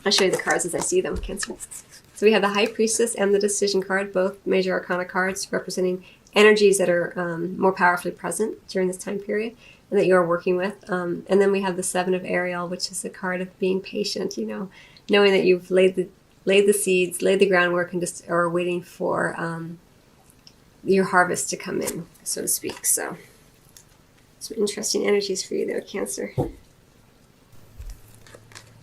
I'll show you the cards as I see them, Cancer. So we have the High Priestess and the Decision card, both major arcana cards representing energies that are more powerfully present during this time period and that you are working with. And then we have the Seven of Ariel, which is a card of being patient, knowing that you've laid the seeds, laid the groundwork, and just are waiting for your harvest to come in, so to speak. So some interesting energies for you there, Cancer.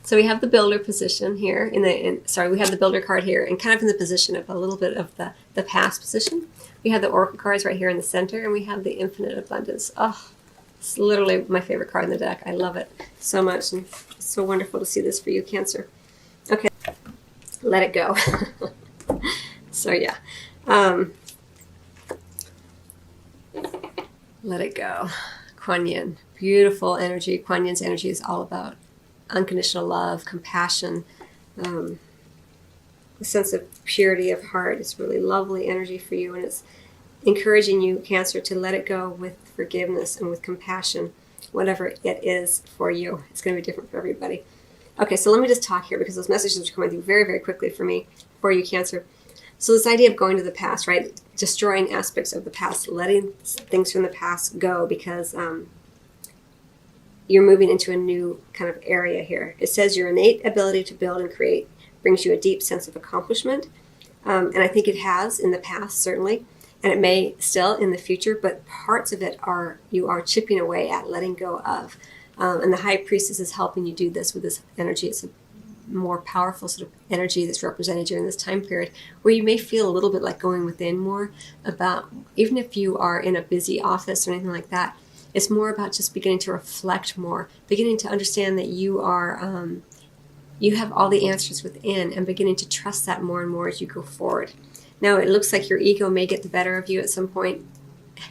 So we have the Builder position here we have the Builder card here and kind of in the position of a little bit of the past position. We have the Oracle cards right here in the center, and we have the Infinite Abundance. Oh, it's literally my favorite card in the deck. I love it so much, and it's so wonderful to see this for you, Cancer. Okay, let it go. So yeah, let it go. Kuan Yin, beautiful energy. Kuan Yin's energy is all about unconditional love, compassion, a sense of purity of heart. It's really lovely energy for you, and it's encouraging you, Cancer, to let it go with forgiveness and with compassion, whatever it is for you. It's going to be different for everybody. Okay, so let me just talk here because those messages are coming through very, very quickly for you, Cancer. So this idea of going to the past, right? Destroying aspects of the past, letting things from the past go because you're moving into a new kind of area here. It says your innate ability to build and create brings you a deep sense of accomplishment. And I think it has in the past, certainly, and it may still in the future, but parts of it you are chipping away at, letting go of. And the High Priestess is helping you do this with this energy. It's a more powerful sort of energy that's represented during this time period where you may feel a little bit like going within more about, even if you are in a busy office or anything like that, it's more about just beginning to reflect more, beginning to understand that you are, you have all the answers within, and beginning to trust that more and more as you go forward. Now, it looks like your ego may get the better of you at some point.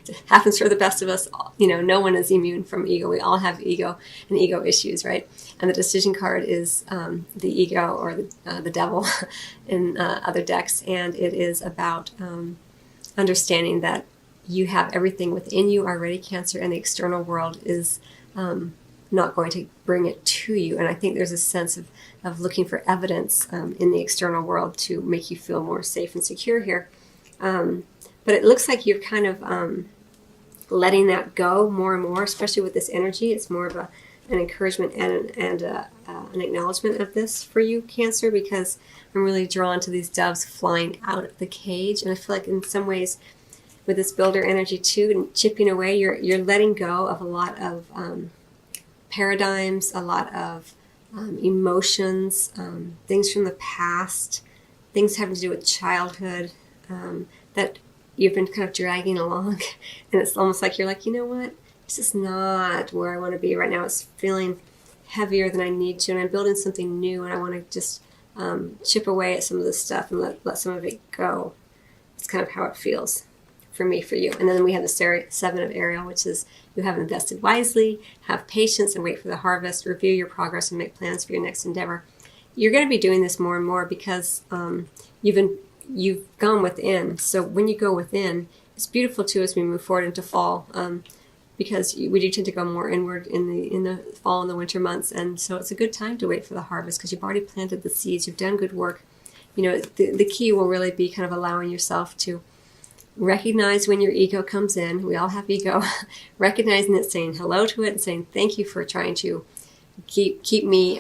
It happens for the best of us. No one is immune from ego. We all have ego and ego issues, right? And the Decision card is the ego or the devil in other decks, and it is about understanding that you have everything within you already, Cancer, and the external world is not going to bring it to you. And I think there's a sense of looking for evidence in the external world to make you feel more safe and secure here. But it looks like you're kind of letting that go more and more, especially with this energy. It's more of an encouragement and an acknowledgement of this for you, Cancer, because I'm really drawn to these doves flying out of the cage. And I feel like in some ways, with this Builder energy too, and chipping away, you're letting go of a lot of paradigms, a lot of emotions, things from the past, things having to do with childhood that you've been kind of dragging along. And it's almost like you're like, you know what? This is not where I want to be right now. It's feeling heavier than I need to, and I'm building something new, and I want to just chip away at some of this stuff and let some of it go. It's kind of how it feels for me, for you. And then we have the Seven of Ariel, which is you have invested wisely, have patience, and wait for the harvest, review your progress, and make plans for your next endeavor. You're going to be doing this more and more because you've gone within. So when you go within, it's beautiful too as we move forward into fall, because we do tend to go more inward in the fall and the winter months. And so it's a good time to wait for the harvest because you've already planted the seeds. You've done good work. The key will really be kind of allowing yourself to recognize when your ego comes in. We all have ego. Recognizing it, saying hello to it, and saying thank you for trying to keep me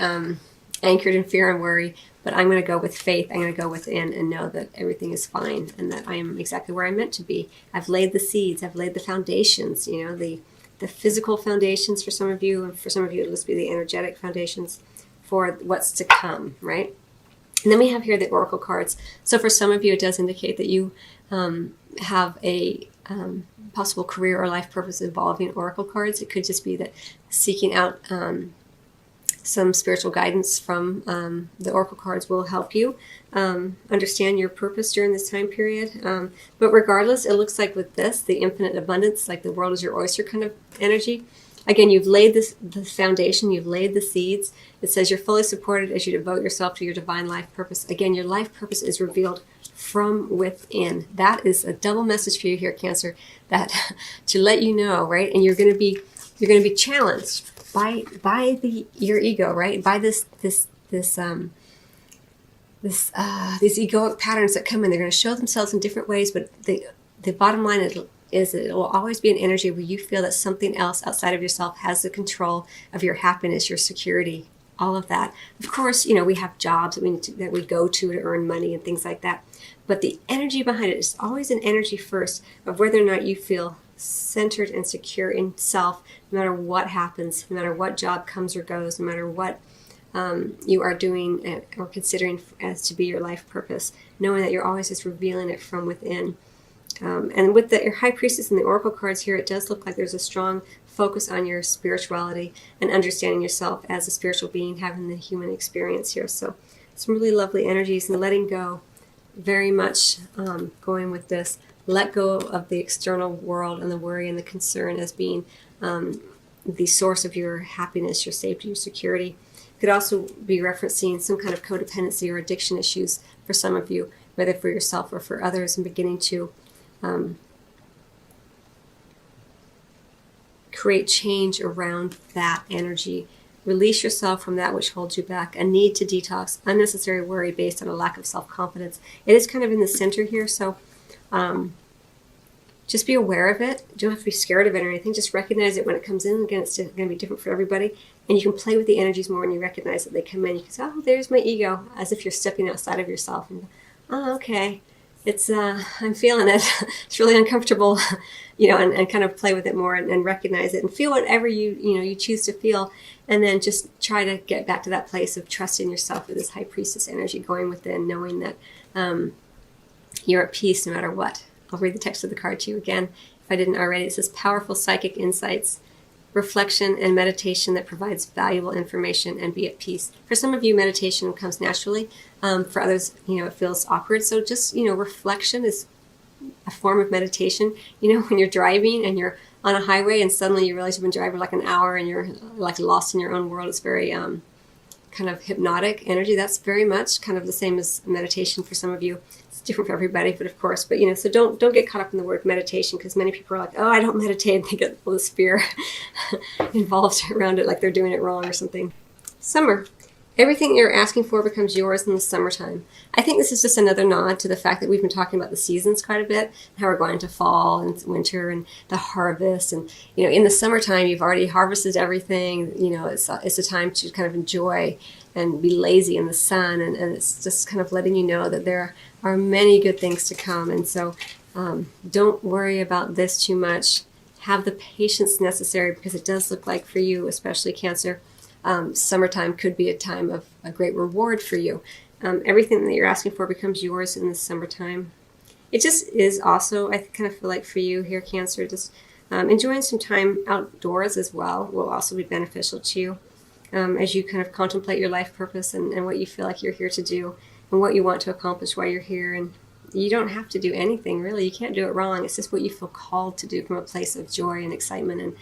anchored in fear and worry. But I'm going to go with faith. I'm going to go within and know that everything is fine and that I am exactly where I'm meant to be. I've laid the seeds. I've laid the foundations. The physical foundations for some of you, and for some of you it'll just be the energetic foundations for what's to come, right? And then we have here the Oracle cards. So for some of you, it does indicate that you have a possible career or life purpose involving Oracle cards. It could just be that seeking out some spiritual guidance from the Oracle cards will help you understand your purpose during this time period. But regardless, it looks like with this, the infinite abundance, like the world is your oyster kind of energy. Again, you've laid the foundation, you've laid the seeds. It says you're fully supported as you devote yourself to your divine life purpose. Again, your life purpose is revealed from within. That is a double message for you here, Cancer, that to let you know, right? And you're going to be challenged by your ego, right? By this these egoic patterns that come in. They're going to show themselves in different ways, but the bottom line is that it will always be an energy where you feel that something else outside of yourself has the control of your happiness, your security, all of that. Of course, we have jobs that we go to earn money and things like that. But the energy behind it is always an energy first of whether or not you feel centered and secure in self, no matter what happens, no matter what job comes or goes, no matter what you are doing or considering as to be your life purpose, knowing that you're always just revealing it from within. And with your High Priestess and the Oracle cards here, it does look like there's a strong focus on your spirituality and understanding yourself as a spiritual being, having the human experience here. So some really lovely energies and letting go, very much going with this. Let go of the external world and the worry and the concern as being the source of your happiness, your safety, your security. Could also be referencing some kind of codependency or addiction issues for some of you, whether for yourself or for others, and beginning to create change around that energy. Release yourself from that which holds you back, a need to detox, unnecessary worry based on a lack of self-confidence. It is kind of in the center here, so just be aware of it. You don't have to be scared of it or anything. Just recognize it when it comes in. Again, it's going to be different for everybody. And you can play with the energies more when you recognize that they come in. You can say, oh, there's my ego, as if you're stepping outside of yourself. And, oh, okay. It's I'm feeling it. It's really uncomfortable, and kind of play with it more and recognize it and feel whatever you choose to feel, and then just try to get back to that place of trusting yourself with this High Priestess energy, going within, knowing that you're at peace no matter what. I'll read the text of the card to you again if I didn't already. It says, powerful psychic insights, reflection, and meditation that provides valuable information, and be at peace. For some of you, meditation comes naturally. For others, it feels awkward. So just, reflection is a form of meditation. When you're driving and you're on a highway and suddenly you realize you've been driving like an hour and you're like lost in your own world, it's very kind of hypnotic energy. That's very much kind of the same as meditation for some of you. It's different for everybody, but of course, so don't get caught up in the word meditation, because many people are like, oh, I don't meditate, and they get all this fear involved around it, like they're doing it wrong or something. Summer. Everything you're asking for becomes yours in the summertime. I think this is just another nod to the fact that we've been talking about the seasons quite a bit, how we're going to fall and winter and the harvest. And, in the summertime, you've already harvested everything. It's a time to kind of enjoy and be lazy in the sun. And it's just kind of letting you know that there are many good things to come. And so don't worry about this too much. Have the patience necessary, because it does look like for you, especially Cancer, summertime could be a time of a great reward for you. Everything that you're asking for becomes yours in the summertime. It just is also, I kind of feel like for you here, Cancer, just enjoying some time outdoors as well will also be beneficial to you as you kind of contemplate your life purpose and what you feel like you're here to do and what you want to accomplish while you're here. And you don't have to do anything, really. You can't do it wrong. It's just what you feel called to do from a place of joy and excitement and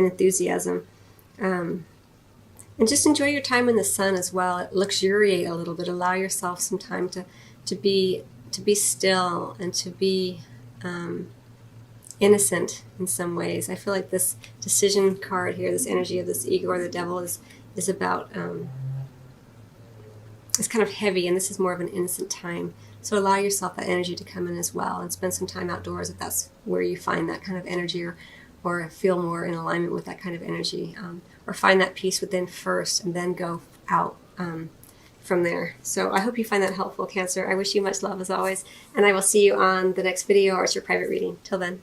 enthusiasm. And just enjoy your time in the sun as well. Luxuriate a little bit. Allow yourself some time to be still and to be innocent in some ways. I feel like this decision card here, this energy of this ego or the devil, is about it's kind of heavy, and this is more of an innocent time. So allow yourself that energy to come in as well, and spend some time outdoors if that's where you find that kind of energy, or feel more in alignment with that kind of energy, or find that peace within first and then go out from there. So I hope you find that helpful, Cancer. I wish you much love as always, and I will see you on the next video, or it's your private reading. Till then.